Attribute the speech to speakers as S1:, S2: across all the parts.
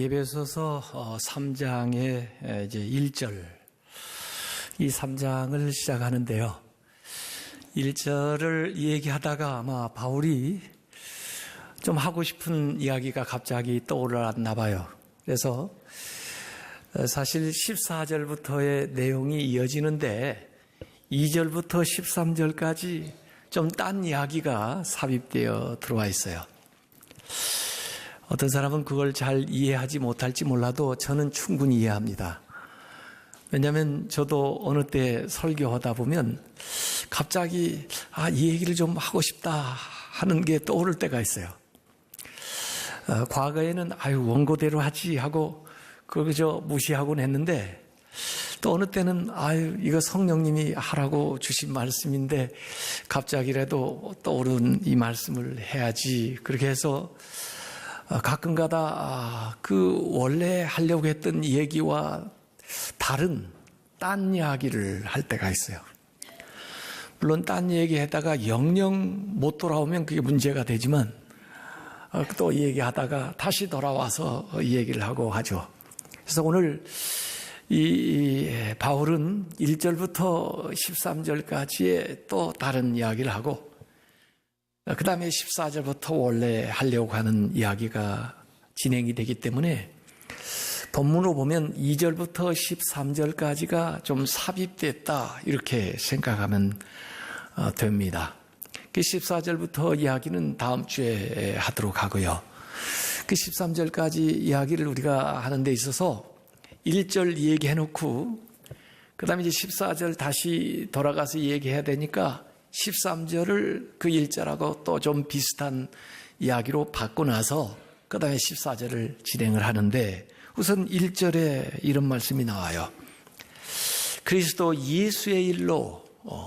S1: 에베소서 3장의 이제 1절, 이 3장을 시작하는데요. 1절을 얘기하다가 아마 바울이 좀 하고 싶은 이야기가 갑자기 떠올랐나 봐요. 그래서 사실 14절부터의 내용이 이어지는데 2절부터 13절까지 좀 딴 이야기가 삽입되어 들어와 있어요. 어떤 사람은 그걸 잘 이해하지 못할지 몰라도 저는 충분히 이해합니다. 왜냐하면 저도 어느 때 설교하다 보면 갑자기 이 얘기를 좀 하고 싶다 하는 게 떠오를 때가 있어요. 과거에는 원고대로 하지 하고 그저 무시하곤 했는데 또 어느 때는 이거 성령님이 하라고 주신 말씀인데 갑자기라도 떠오른 이 말씀을 해야지, 그렇게 해서 가끔가다 그 원래 하려고 했던 얘기와 다른 딴 이야기를 할 때가 있어요. 물론 딴 얘기하다가 영영 못 돌아오면 그게 문제가 되지만 또 얘기하다가 다시 돌아와서 이 얘기를 하고 하죠. 그래서 오늘 이 바울은 1절부터 13절까지의 또 다른 이야기를 하고 그 다음에 14절부터 원래 하려고 하는 이야기가 진행이 되기 때문에 본문으로 보면 2절부터 13절까지가 좀 삽입됐다 이렇게 생각하면 됩니다. 그 14절부터 이야기는 다음 주에 하도록 하고요. 그 13절까지 이야기를 우리가 하는 데 있어서 1절 얘기해놓고 그 다음에 이제 14절 다시 돌아가서 얘기해야 되니까 13절을 그 1절하고 또 좀 비슷한 이야기로 바꿔 나서 그 다음에 14절을 진행을 하는데, 우선 1절에 이런 말씀이 나와요. 그리스도 예수의 일로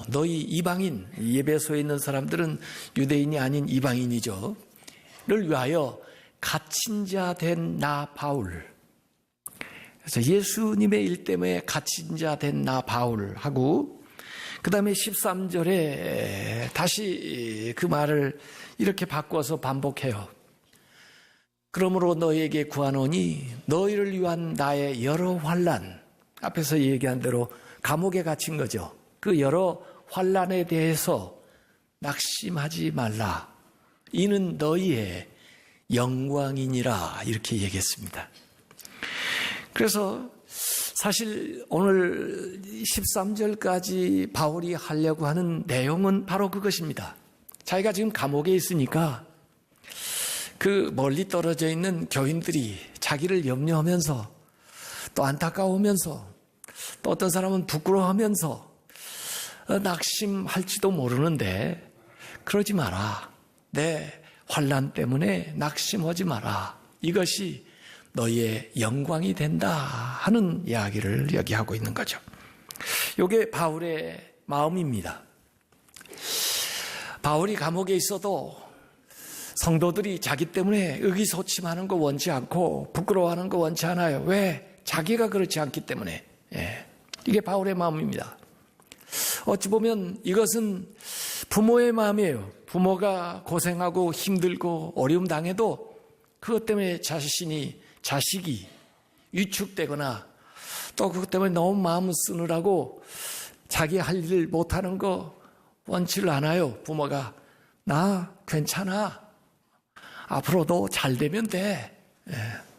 S1: 너희 이방인, 에베소에 있는 사람들은 유대인이 아닌 이방인이죠, 를 위하여 갇힌 자 된 나 바울. 그래서 예수님의 일 때문에 갇힌 자 된 나 바울 하고, 그 다음에 13절에 다시 그 말을 이렇게 바꿔서 반복해요. 그러므로 너희에게 구하노니 너희를 위한 나의 여러 환난, 앞에서 얘기한 대로 감옥에 갇힌 거죠. 그 여러 환난에 대해서 낙심하지 말라. 이는 너희의 영광이니라, 이렇게 얘기했습니다. 그래서 사실 오늘 13절까지 바울이 하려고 하는 내용은 바로 그것입니다. 자기가 지금 감옥에 있으니까 그 멀리 떨어져 있는 교인들이 자기를 염려하면서 또 안타까워하면서 또 어떤 사람은 부끄러워하면서 낙심할지도 모르는데, 그러지 마라. 내 환난 때문에 낙심하지 마라. 이것이 너희의 영광이 된다 하는 이야기를 여기 하고 있는 거죠. 이게 바울의 마음입니다. 바울이 감옥에 있어도 성도들이 자기 때문에 의기소침하는 거 원치 않고 부끄러워하는 거 원치 않아요. 왜? 자기가 그렇지 않기 때문에. 이게 바울의 마음입니다. 어찌 보면 이것은 부모의 마음이에요. 부모가 고생하고 힘들고 어려움 당해도 그것 때문에 자식이 위축되거나 또 그것 때문에 너무 마음을 쓰느라고 자기 할 일 못하는 거 원치를 않아요. 부모가 나 괜찮아, 앞으로도 잘 되면 돼,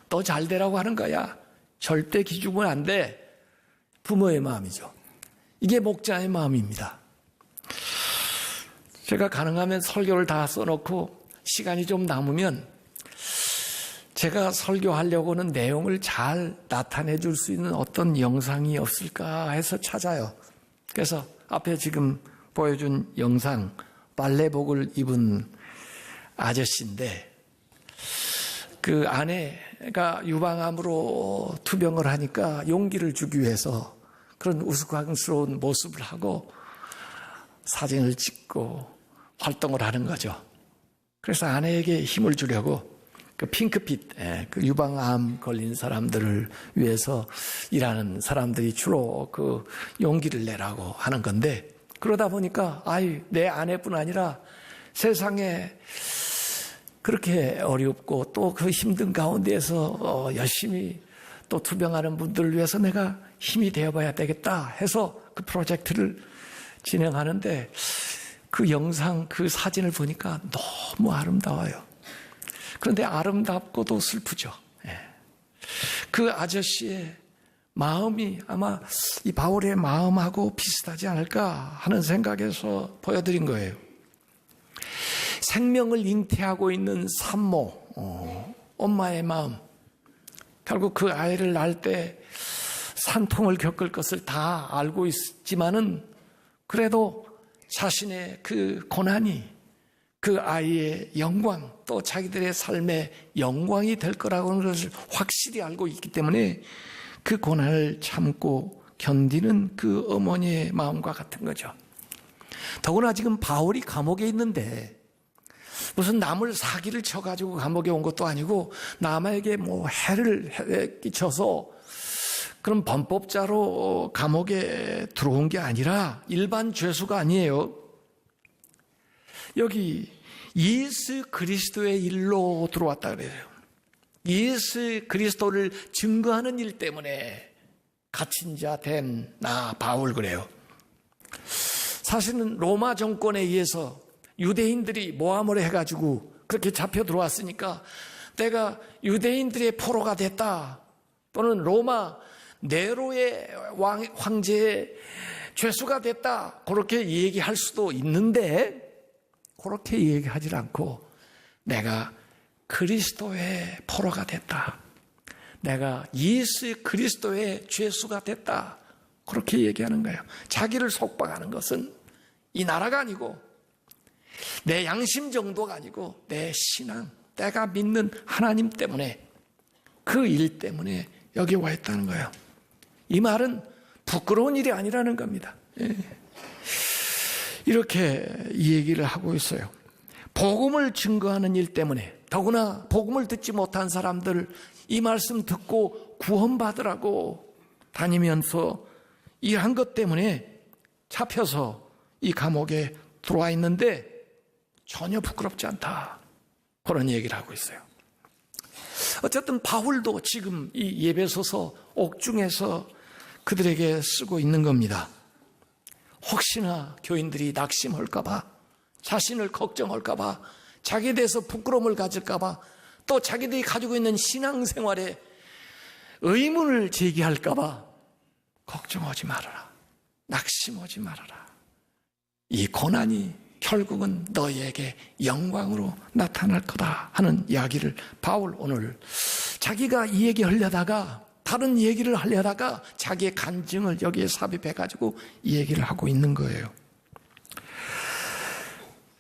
S1: 또 잘 되라고 하는 거야, 절대 기죽으면 안 돼. 부모의 마음이죠. 이게 목자의 마음입니다. 제가 가능하면 설교를 다 써놓고 시간이 좀 남으면 제가 설교하려고 하는 내용을 잘 나타내 줄 수 있는 어떤 영상이 없을까 해서 찾아요. 그래서 앞에 지금 보여준 영상, 빨래복을 입은 아저씨인데 그 아내가 유방암으로 투병을 하니까 용기를 주기 위해서 그런 우스꽝스러운 모습을 하고 사진을 찍고 활동을 하는 거죠. 그래서 아내에게 힘을 주려고 그 핑크빛, 그 유방암 걸린 사람들을 위해서 일하는 사람들이 주로 그 용기를 내라고 하는 건데, 그러다 보니까 내 아내뿐 아니라 세상에 그렇게 어렵고 또 그 힘든 가운데에서 열심히 또 투병하는 분들을 위해서 내가 힘이 되어봐야 되겠다 해서 그 프로젝트를 진행하는데 그 영상, 그 사진을 보니까 너무 아름다워요. 그런데 아름답고도 슬프죠. 그 아저씨의 마음이 아마 이 바울의 마음하고 비슷하지 않을까 하는 생각에서 보여드린 거예요. 생명을 잉태하고 있는 산모, 엄마의 마음. 결국 그 아이를 낳을 때 산통을 겪을 것을 다 알고 있지만은 그래도 자신의 그 고난이 그 아이의 영광, 또 자기들의 삶의 영광이 될 거라고 하는 것을 확실히 알고 있기 때문에 그 고난을 참고 견디는 그 어머니의 마음과 같은 거죠. 더구나 지금 바울이 감옥에 있는데 무슨 남을 사기를 쳐가지고 감옥에 온 것도 아니고 남에게 뭐 해를 끼쳐서 그런 범법자로 감옥에 들어온 게 아니라 일반 죄수가 아니에요. 여기 예수 그리스도의 일로 들어왔다 그래요. 예수 그리스도를 증거하는 일 때문에 갇힌 자 된 나 바울 그래요. 사실은 로마 정권에 의해서 유대인들이 모함을 해가지고 그렇게 잡혀 들어왔으니까 내가 유대인들의 포로가 됐다, 또는 로마 네로의 황제의 죄수가 됐다, 그렇게 얘기할 수도 있는데 그렇게 얘기하지 않고 내가 그리스도의 포로가 됐다, 내가 예수 그리스도의 죄수가 됐다, 그렇게 얘기하는 거예요. 자기를 속박하는 것은 이 나라가 아니고 내 양심 정도가 아니고 내 신앙, 내가 믿는 하나님 때문에, 그 일 때문에 여기 와 있다는 거예요. 이 말은 부끄러운 일이 아니라는 겁니다. 이렇게 이 얘기를 하고 있어요. 복음을 증거하는 일 때문에, 더구나 복음을 듣지 못한 사람들 이 말씀 듣고 구원받으라고 다니면서 일한 것 때문에 잡혀서 이 감옥에 들어와 있는데 전혀 부끄럽지 않다, 그런 얘기를 하고 있어요. 어쨌든 바울도 지금 이 예배소서 옥중에서 그들에게 쓰고 있는 겁니다. 혹시나 교인들이 낙심할까봐, 자신을 걱정할까봐, 자기에 대해서 부끄러움을 가질까봐, 또 자기들이 가지고 있는 신앙생활에 의문을 제기할까봐 걱정하지 말아라, 낙심하지 말아라. 이 고난이 결국은 너희에게 영광으로 나타날 거다 하는 이야기를 바울 오늘 자기가 이 얘기 하려다가 다른 얘기를 하려다가 자기의 간증을 여기에 삽입해가지고 이 얘기를 하고 있는 거예요.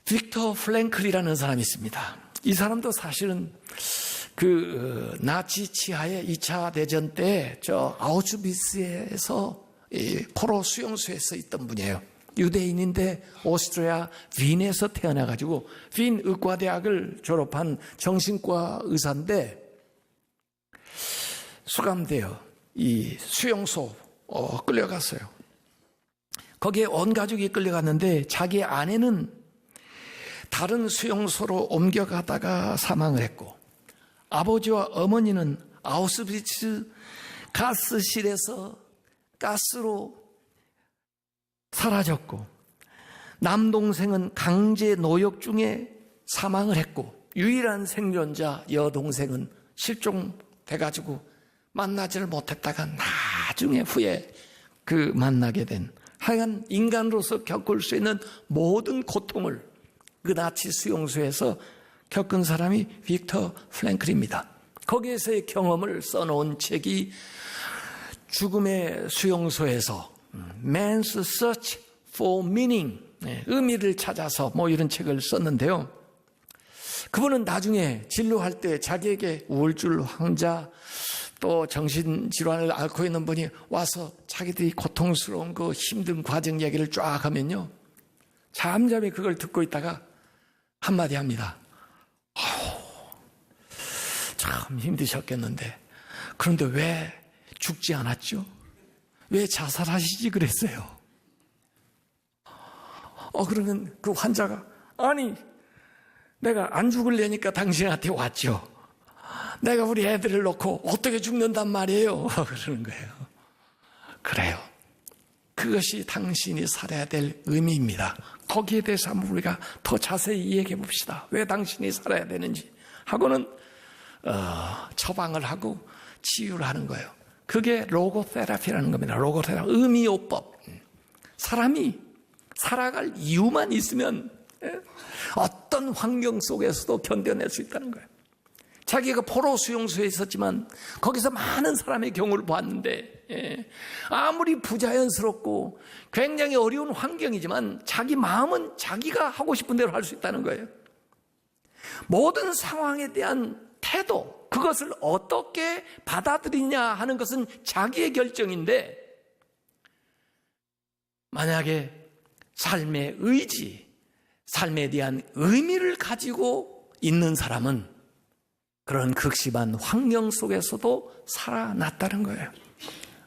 S1: 빅터 프랭클이라는 사람이 있습니다. 이 사람도 사실은 그 나치 치하의 2차 대전 때 저 아우슈비츠에서 포로 수용소에서 있던 분이에요. 유대인인데 오스트리아 빈에서 태어나가지고 빈 의과대학을 졸업한 정신과 의사인데 수감되어 이 수용소 끌려갔어요. 거기에 온 가족이 끌려갔는데 자기 아내는 다른 수용소로 옮겨가다가 사망을 했고, 아버지와 어머니는 아우슈비츠 가스실에서 가스로 사라졌고, 남동생은 강제 노역 중에 사망을 했고, 유일한 생존자 여동생은 실종돼가지고 만나지를 못했다가 나중에 후에 그 만나게 된, 하여간 인간으로서 겪을 수 있는 모든 고통을 그 나치 수용소에서 겪은 사람이 빅터 프랭클입니다. 거기에서의 경험을 써놓은 책이 죽음의 수용소에서 Man's Search for Meaning, 의미를 찾아서 뭐 이런 책을 썼는데요. 그분은 나중에 진료할 때 자기에게 우울증 환자, 또 정신질환을 앓고 있는 분이 와서 자기들이 고통스러운 그 힘든 과정 얘기를 쫙 하면요, 잠잠히 그걸 듣고 있다가 한마디 합니다. 참 힘드셨겠는데 그런데 왜 죽지 않았죠? 왜 자살하시지 그랬어요? 그러면 그 환자가, 아니 내가 안 죽을래니까 당신한테 왔죠. 내가 우리 애들을 놓고 어떻게 죽는단 말이에요. 그러는 거예요. 그래요. 그것이 당신이 살아야 될 의미입니다. 거기에 대해서 한번 우리가 더 자세히 이야기해 봅시다. 왜 당신이 살아야 되는지 하고는 처방을 하고 치유를 하는 거예요. 그게 로고테라피라는 겁니다. 로고테라피, 의미요법. 사람이 살아갈 이유만 있으면 어떤 환경 속에서도 견뎌낼 수 있다는 거예요. 자기가 포로 수용소에 있었지만 거기서 많은 사람의 경우를 봤는데 아무리 부자연스럽고 굉장히 어려운 환경이지만 자기 마음은 자기가 하고 싶은 대로 할 수 있다는 거예요. 모든 상황에 대한 태도, 그것을 어떻게 받아들이냐 하는 것은 자기의 결정인데, 만약에 삶의 의지, 삶에 대한 의미를 가지고 있는 사람은 그런 극심한 환경 속에서도 살아났다는 거예요.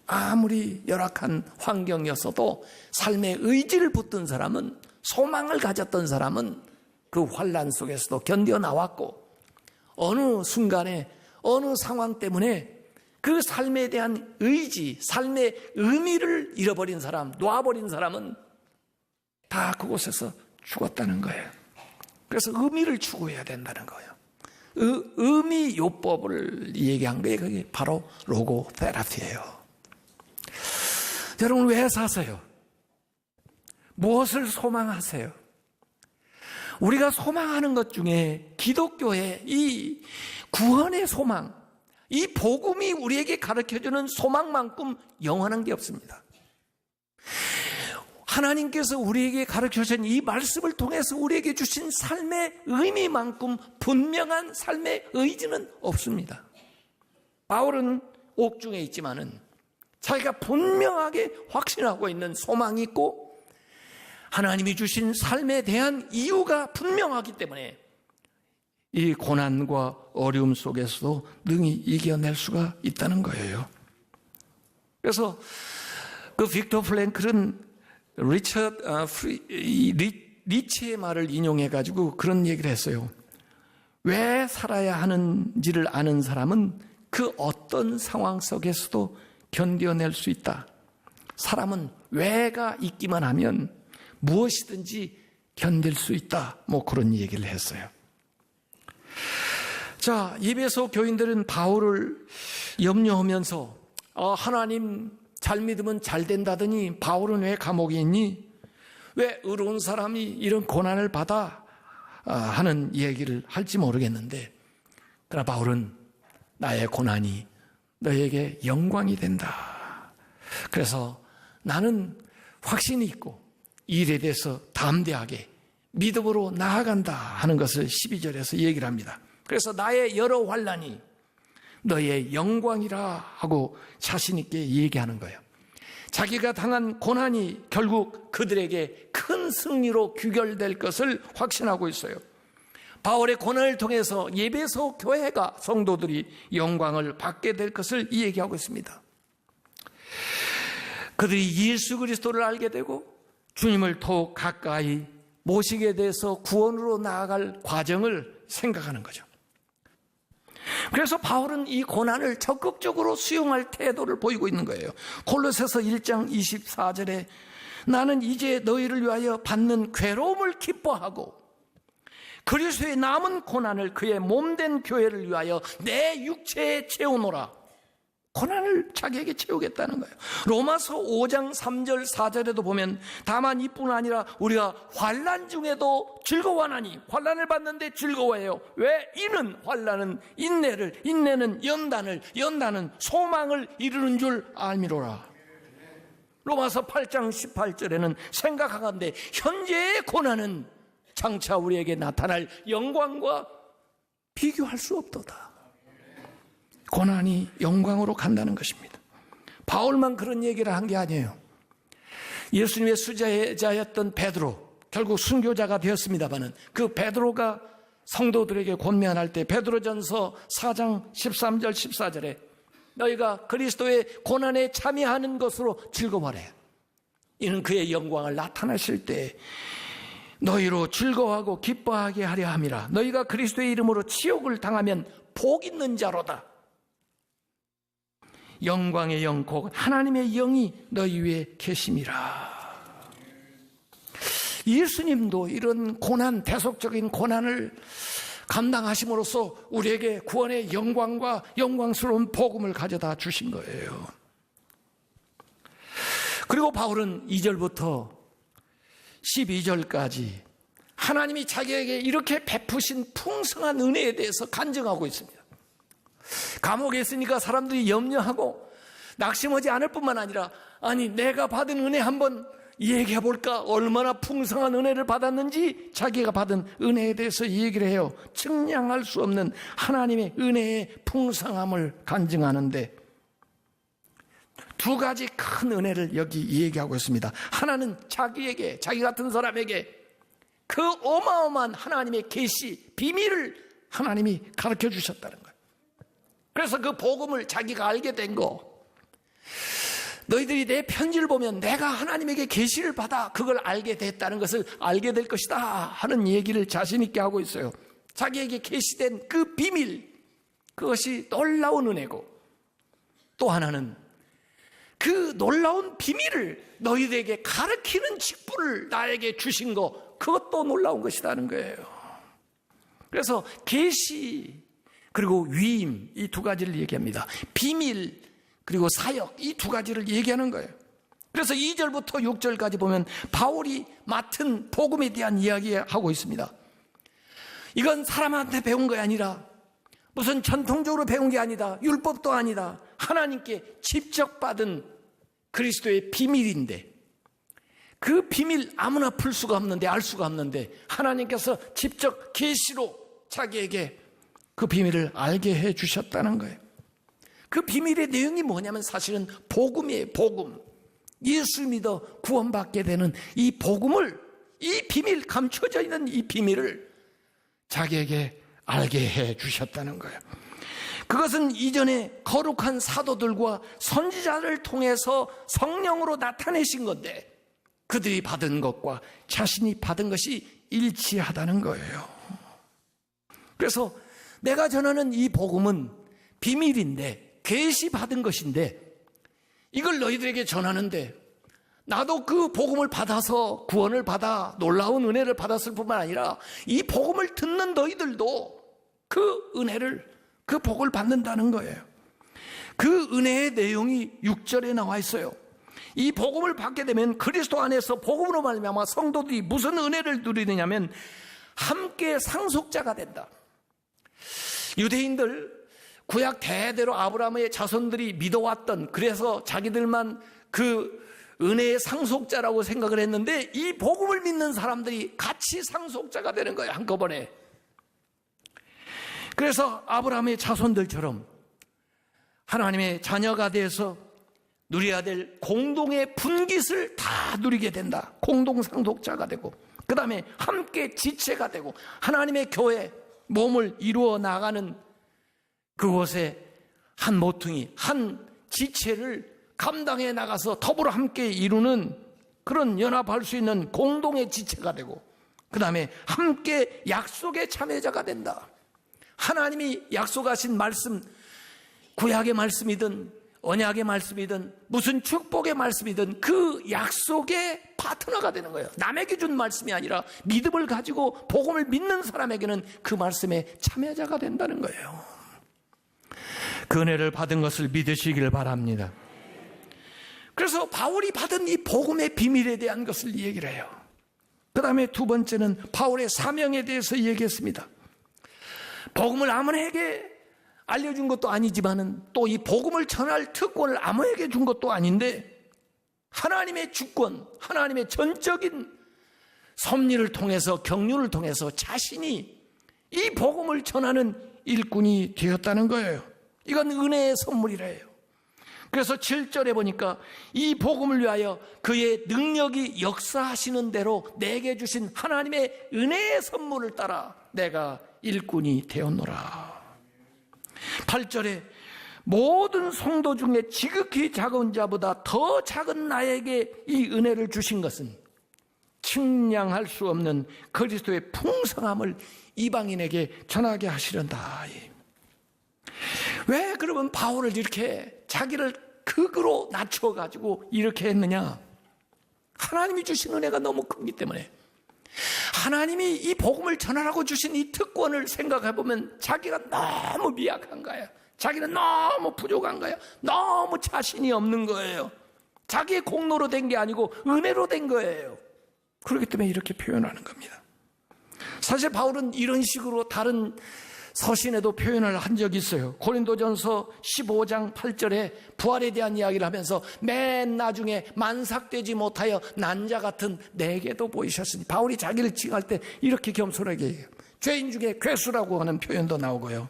S1: 아무리 열악한 환경이었어도 삶의 의지를 붙든 사람은, 소망을 가졌던 사람은 그 환난 속에서도 견뎌나왔고, 어느 순간에 어느 상황 때문에 그 삶에 대한 의지, 삶의 의미를 잃어버린 사람, 놔버린 사람은 다 그곳에서 죽었다는 거예요. 그래서 의미를 추구해야 된다는 거예요. 의미 요법을 얘기한 거예요. 그게 바로 로고 테라피예요. 여러분, 왜 사세요? 무엇을 소망하세요? 우리가 소망하는 것 중에 기독교의 이 구원의 소망, 이 복음이 우리에게 가르쳐주는 소망만큼 영원한 게 없습니다. 하나님께서 우리에게 가르쳐주신 이 말씀을 통해서 우리에게 주신 삶의 의미만큼 분명한 삶의 의지는 없습니다. 바울은 옥중에 있지만은 자기가 분명하게 확신하고 있는 소망이 있고 하나님이 주신 삶에 대한 이유가 분명하기 때문에 이 고난과 어려움 속에서도 능히 이겨낼 수가 있다는 거예요. 그래서 그 빅터 프랭클은 리치의 말을 인용해가지고 그런 얘기를 했어요. 왜 살아야 하는지를 아는 사람은 그 어떤 상황 속에서도 견뎌낼 수 있다. 사람은 왜가 있기만 하면 무엇이든지 견딜 수 있다. 뭐 그런 얘기를 했어요. 자, 에베소 교인들은 바울을 염려하면서 하나님 잘 믿으면 잘 된다더니 바울은 왜 감옥에 있니? 왜 의로운 사람이 이런 고난을 받아? 하는 얘기를 할지 모르겠는데, 그러나 바울은 나의 고난이 너에게 영광이 된다. 그래서 나는 확신이 있고 일에 대해서 담대하게 믿음으로 나아간다 하는 것을 12절에서 얘기를 합니다. 그래서 나의 여러 환난이 너의 영광이라 하고 자신 있게 얘기하는 거예요. 자기가 당한 고난이 결국 그들에게 큰 승리로 귀결될 것을 확신하고 있어요. 바울의 고난을 통해서 에베소 교회가, 성도들이 영광을 받게 될 것을 얘기하고 있습니다. 그들이 예수 그리스도를 알게 되고 주님을 더욱 가까이 모시게 돼서 구원으로 나아갈 과정을 생각하는 거죠. 그래서 바울은 이 고난을 적극적으로 수용할 태도를 보이고 있는 거예요. 골로새서 1장 24절에 나는 이제 너희를 위하여 받는 괴로움을 기뻐하고 그리스도의 남은 고난을 그의 몸된 교회를 위하여 내 육체에 채우노라. 고난을 자기에게 채우겠다는 거예요. 로마서 5장 3절 4절에도 보면 다만 이뿐 아니라 우리가 환난 중에도 즐거워하나니, 환난을 받는데 즐거워해요. 왜? 이는 환난은 인내를, 인내는 연단을, 연단은 소망을 이루는 줄 알미로라. 로마서 8장 18절에는 생각하건대 현재의 고난은 장차 우리에게 나타날 영광과 비교할 수 없도다. 고난이 영광으로 간다는 것입니다. 바울만 그런 얘기를 한 게 아니에요. 예수님의 수제자였던 베드로, 결국 순교자가 되었습니다마는 그 베드로가 성도들에게 권면할 때 베드로전서 4장 13절 14절에 너희가 그리스도의 고난에 참여하는 것으로 즐거워하래. 이는 그의 영광을 나타나실 때 너희로 즐거워하고 기뻐하게 하려 함이라. 너희가 그리스도의 이름으로 치욕을 당하면 복 있는 자로다. 영광의 영 곧 하나님의 영이 너희 위에 계심이라. 예수님도 이런 고난, 대속적인 고난을 감당하심으로써 우리에게 구원의 영광과 영광스러운 복음을 가져다 주신 거예요. 그리고 바울은 2절부터 12절까지 하나님이 자기에게 이렇게 베푸신 풍성한 은혜에 대해서 간증하고 있습니다. 감옥에 있으니까 사람들이 염려하고 낙심하지 않을 뿐만 아니라, 아니 내가 받은 은혜 한번 얘기해 볼까? 얼마나 풍성한 은혜를 받았는지 자기가 받은 은혜에 대해서 얘기를 해요. 측량할 수 없는 하나님의 은혜의 풍성함을 간증하는데 두 가지 큰 은혜를 여기 얘기하고 있습니다. 하나는 자기에게, 자기 같은 사람에게 그 어마어마한 하나님의 계시, 비밀을 하나님이 가르쳐 주셨다는 거예요. 그래서 그 복음을 자기가 알게 된 거, 너희들이 내 편지를 보면 내가 하나님에게 계시를 받아 그걸 알게 됐다는 것을 알게 될 것이다 하는 얘기를 자신 있게 하고 있어요. 자기에게 계시된 그 비밀, 그것이 놀라운 은혜고, 또 하나는 그 놀라운 비밀을 너희들에게 가르치는 직분을 나에게 주신 거, 그것도 놀라운 것이라는 거예요. 그래서 계시 그리고 위임, 이 두 가지를 얘기합니다. 비밀 그리고 사역, 이 두 가지를 얘기하는 거예요. 그래서 2절부터 6절까지 보면 바울이 맡은 복음에 대한 이야기하고 있습니다. 이건 사람한테 배운 게 아니라, 무슨 전통적으로 배운 게 아니다, 율법도 아니다, 하나님께 직접 받은 그리스도의 비밀인데, 그 비밀 아무나 풀 수가 없는데, 알 수가 없는데 하나님께서 직접 계시로 자기에게 그 비밀을 알게 해 주셨다는 거예요. 그 비밀의 내용이 뭐냐면 사실은 복음이에요. 복음. 예수 믿어 구원받게 되는 이 복음을, 이 비밀, 감춰져 있는 이 비밀을 자기에게 알게 해 주셨다는 거예요. 그것은 이전에 거룩한 사도들과 선지자를 통해서 성령으로 나타내신 건데, 그들이 받은 것과 자신이 받은 것이 일치하다는 거예요. 그래서 내가 전하는 이 복음은 비밀인데, 계시받은 것인데, 이걸 너희들에게 전하는데, 나도 그 복음을 받아서 구원을 받아 놀라운 은혜를 받았을 뿐만 아니라 이 복음을 듣는 너희들도 그 은혜를, 그 복을 받는다는 거예요. 그 은혜의 내용이 6절에 나와 있어요. 이 복음을 받게 되면 그리스도 안에서 복음으로 말미암아 성도들이 무슨 은혜를 누리느냐면 함께 상속자가 된다. 유대인들 구약 대대로 아브라함의 자손들이 믿어왔던, 그래서 자기들만 그 은혜의 상속자라고 생각을 했는데, 이 복음을 믿는 사람들이 같이 상속자가 되는 거예요, 한꺼번에. 그래서 아브라함의 자손들처럼 하나님의 자녀가 돼서 누려야 될 공동의 분깃을 다 누리게 된다. 공동 상속자가 되고, 그 다음에 함께 지체가 되고, 하나님의 교회 몸을 이루어 나가는 그곳에 한 모퉁이, 한 지체를 감당해 나가서 더불어 함께 이루는, 그런 연합할 수 있는 공동의 지체가 되고, 그 다음에 함께 약속의 참여자가 된다. 하나님이 약속하신 말씀, 구약의 말씀이든 언약의 말씀이든 무슨 축복의 말씀이든 그 약속의 파트너가 되는 거예요. 남에게 준 말씀이 아니라 믿음을 가지고 복음을 믿는 사람에게는 그 말씀의 참여자가 된다는 거예요. 그 은혜를 받은 것을 믿으시길 바랍니다. 그래서 바울이 받은 이 복음의 비밀에 대한 것을 얘기를 해요. 그 다음에 두 번째는 바울의 사명에 대해서 얘기했습니다. 복음을 아무에게 알려준 것도 아니지만은 또 이 복음을 전할 특권을 아무에게 준 것도 아닌데, 하나님의 주권, 하나님의 전적인 섭리를 통해서, 경륜을 통해서 자신이 이 복음을 전하는 일꾼이 되었다는 거예요. 이건 은혜의 선물이래요. 그래서 7절에 보니까 이 복음을 위하여 그의 능력이 역사하시는 대로 내게 주신 하나님의 은혜의 선물을 따라 내가 일꾼이 되었노라. 8절에 모든 성도 중에 지극히 작은 자보다 더 작은 나에게 이 은혜를 주신 것은 측량할 수 없는 그리스도의 풍성함을 이방인에게 전하게 하시련다. 왜 그러면 바울을 이렇게 자기를 극으로 낮춰가지고 이렇게 했느냐? 하나님이 주신 은혜가 너무 크기 때문에, 하나님이 이 복음을 전하라고 주신 이 특권을 생각해보면 자기가 너무 미약한 거예요. 자기는 너무 부족한 거예요. 너무 자신이 없는 거예요. 자기의 공로로 된 게 아니고 은혜로 된 거예요. 그렇기 때문에 이렇게 표현하는 겁니다. 사실 바울은 이런 식으로 다른 서신에도 표현을 한 적이 있어요. 고린도전서 15장 8절에 부활에 대한 이야기를 하면서 맨 나중에 만삭되지 못하여 난자 같은 내게도 보이셨으니, 바울이 자기를 칭할 때 이렇게 겸손하게 얘기해요. 죄인 중에 괴수라고 하는 표현도 나오고요.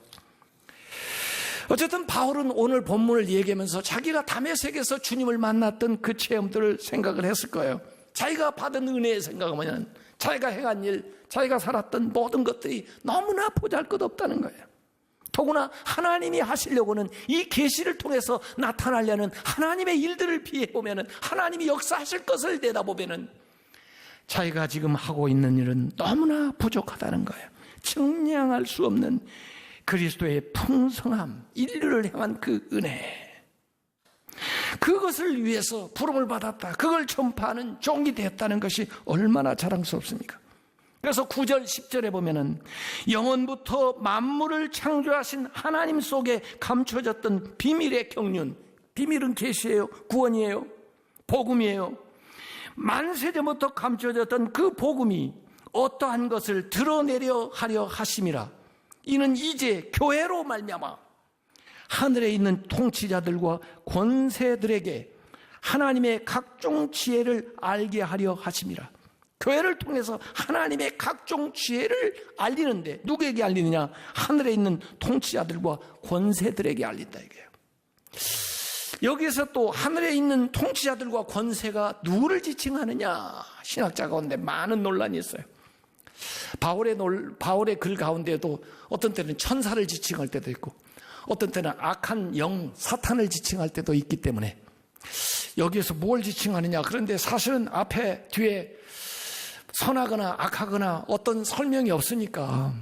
S1: 어쨌든 바울은 오늘 본문을 얘기하면서 자기가 다메섹에서 주님을 만났던 그 체험들을 생각을 했을 거예요. 자기가 받은 은혜의 생각하면 자기가 행한 일, 자기가 살았던 모든 것들이 너무나 보잘것없다는 거예요. 더구나 하나님이 하시려고는 이 계시를 통해서 나타나려는 하나님의 일들을 비해보면, 하나님이 역사하실 것을 내다보면 자기가 지금 하고 있는 일은 너무나 부족하다는 거예요. 측량할 수 없는 그리스도의 풍성함, 인류를 향한 그 은혜, 그것을 위해서 부름을 받았다, 그걸 전파하는 종이 되었다는 것이 얼마나 자랑스럽습니까? 그래서 9절 10절에 보면은 영원부터 만물을 창조하신 하나님 속에 감춰졌던 비밀의 경륜, 비밀은 계시예요, 구원이에요, 복음이에요. 만세전부터 감춰졌던 그 복음이 어떠한 것을 드러내려 하려 하심이라. 이는 이제 교회로 말미암아 하늘에 있는 통치자들과 권세들에게 하나님의 각종 지혜를 알게 하려 하심이라. 교회를 통해서 하나님의 각종 지혜를 알리는데, 누구에게 알리느냐? 하늘에 있는 통치자들과 권세들에게 알린다 이게요. 여기에서 또 하늘에 있는 통치자들과 권세가 누구를 지칭하느냐? 신학자 가운데 많은 논란이 있어요. 바울의 글 가운데도 어떤 때는 천사를 지칭할 때도 있고, 어떤 때는 악한 영, 사탄을 지칭할 때도 있기 때문에 여기에서 뭘 지칭하느냐? 그런데 사실은 앞에 뒤에 선하거나 악하거나 어떤 설명이 없으니까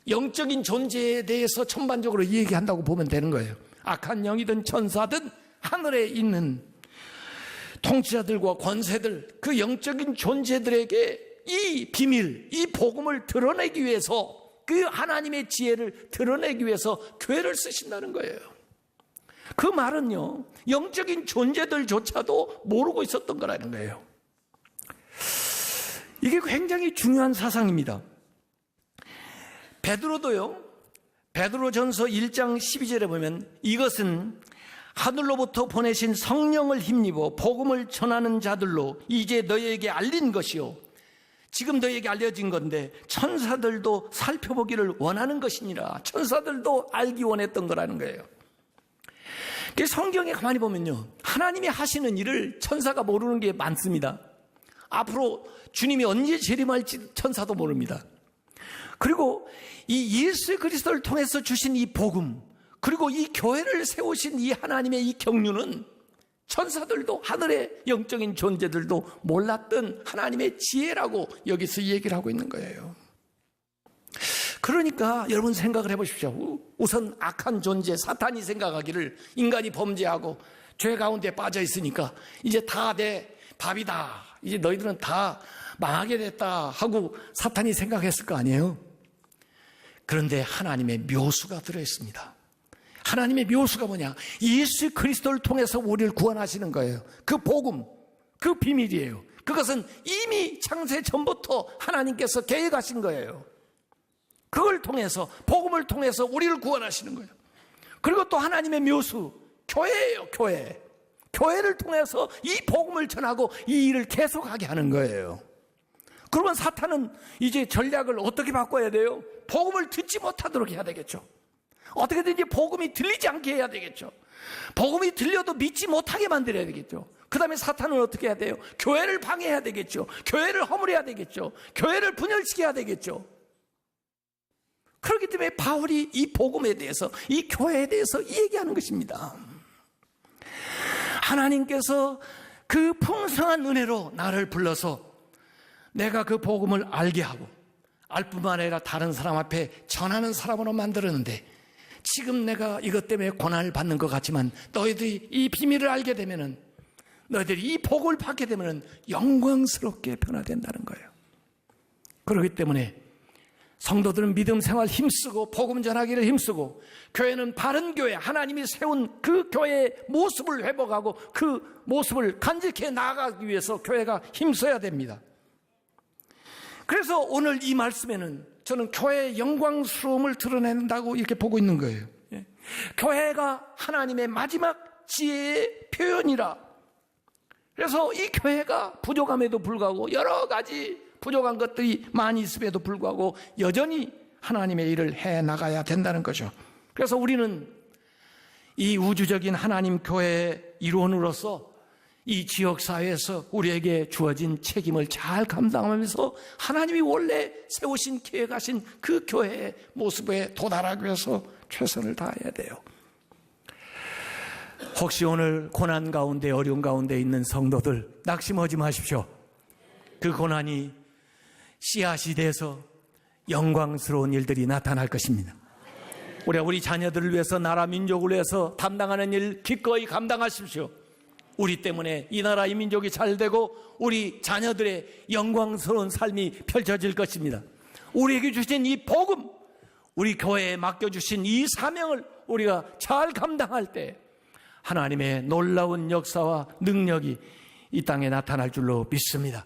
S1: 영적인 존재에 대해서 전반적으로 얘기한다고 보면 되는 거예요. 악한 영이든 천사든 하늘에 있는 통치자들과 권세들, 그 영적인 존재들에게 이 비밀, 이 복음을 드러내기 위해서, 그 하나님의 지혜를 드러내기 위해서 교회를 쓰신다는 거예요. 그 말은요, 영적인 존재들조차도 모르고 있었던 거라는 거예요. 이게 굉장히 중요한 사상입니다. 베드로도요, 베드로전서 1장 12절에 보면 이것은 하늘로부터 보내신 성령을 힘입어 복음을 전하는 자들로 이제 너희에게 알린 것이요, 지금 너희에게 알려진 건데 천사들도 살펴보기를 원하는 것이니라. 천사들도 알기 원했던 거라는 거예요. 성경에 가만히 보면요, 하나님이 하시는 일을 천사가 모르는 게 많습니다. 앞으로 주님이 언제 재림할지 천사도 모릅니다. 그리고 이 예수 그리스도를 통해서 주신 이 복음, 그리고 이 교회를 세우신 이 하나님의 이 경륜은 천사들도, 하늘의 영적인 존재들도 몰랐던 하나님의 지혜라고 여기서 얘기를 하고 있는 거예요. 그러니까 여러분 생각을 해보십시오. 우선 악한 존재 사탄이 생각하기를 인간이 범죄하고 죄 가운데 빠져 있으니까 이제 다 내 밥이다, 이제 너희들은 다 망하게 됐다 하고 사탄이 생각했을 거 아니에요. 그런데 하나님의 묘수가 들어있습니다. 하나님의 묘수가 뭐냐? 예수 그리스도를 통해서 우리를 구원하시는 거예요. 그 복음, 그 비밀이에요. 그것은 이미 창세 전부터 하나님께서 계획하신 거예요. 그걸 통해서, 복음을 통해서 우리를 구원하시는 거예요. 그리고 또 하나님의 묘수, 교회예요, 교회. 교회를 통해서 이 복음을 전하고 이 일을 계속하게 하는 거예요. 그러면 사탄은 이제 전략을 어떻게 바꿔야 돼요? 복음을 듣지 못하도록 해야 되겠죠. 어떻게든지 복음이 들리지 않게 해야 되겠죠. 복음이 들려도 믿지 못하게 만들어야 되겠죠. 그 다음에 사탄은 어떻게 해야 돼요? 교회를 방해해야 되겠죠. 교회를 허물어야 되겠죠. 교회를 분열시켜야 되겠죠. 그렇기 때문에 바울이 이 복음에 대해서, 이 교회에 대해서 얘기하는 것입니다. 하나님께서 그 풍성한 은혜로 나를 불러서 내가 그 복음을 알게 하고 알 뿐만 아니라 다른 사람 앞에 전하는 사람으로 만들었는데 지금 내가 이것 때문에 고난을 받는 것 같지만 너희들이 이 비밀을 알게 되면은 너희들이 이 복을 받게 되면은 영광스럽게 변화된다는 거예요. 그렇기 때문에 성도들은 믿음 생활 힘쓰고 복음 전하기를 힘쓰고 교회는 바른 교회, 하나님이 세운 그 교회의 모습을 회복하고 그 모습을 간직해 나아가기 위해서 교회가 힘써야 됩니다. 그래서 오늘 이 말씀에는 저는 교회의 영광스러움을 드러낸다고 이렇게 보고 있는 거예요. 교회가 하나님의 마지막 지혜의 표현이라. 그래서 이 교회가 부족함에도 불구하고 여러 가지 부족한 것들이 많이 있음에도 불구하고 여전히 하나님의 일을 해나가야 된다는 거죠. 그래서 우리는 이 우주적인 하나님 교회의 일원으로서 이 지역사회에서 우리에게 주어진 책임을 잘 감당하면서 하나님이 원래 세우신 계획하신 그 교회의 모습에 도달하기 위해서 최선을 다해야 돼요. 혹시 오늘 고난 가운데 어려운 가운데 있는 성도들 낙심하지 마십시오. 그 고난이 씨앗이 돼서 영광스러운 일들이 나타날 것입니다. 우리 자녀들을 위해서 나라 민족을 위해서 담당하는 일 기꺼이 감당하십시오. 우리 때문에 이 나라 이 민족이 잘 되고 우리 자녀들의 영광스러운 삶이 펼쳐질 것입니다. 우리에게 주신 이 복음, 우리 교회에 맡겨주신 이 사명을 우리가 잘 감당할 때 하나님의 놀라운 역사와 능력이 이 땅에 나타날 줄로 믿습니다.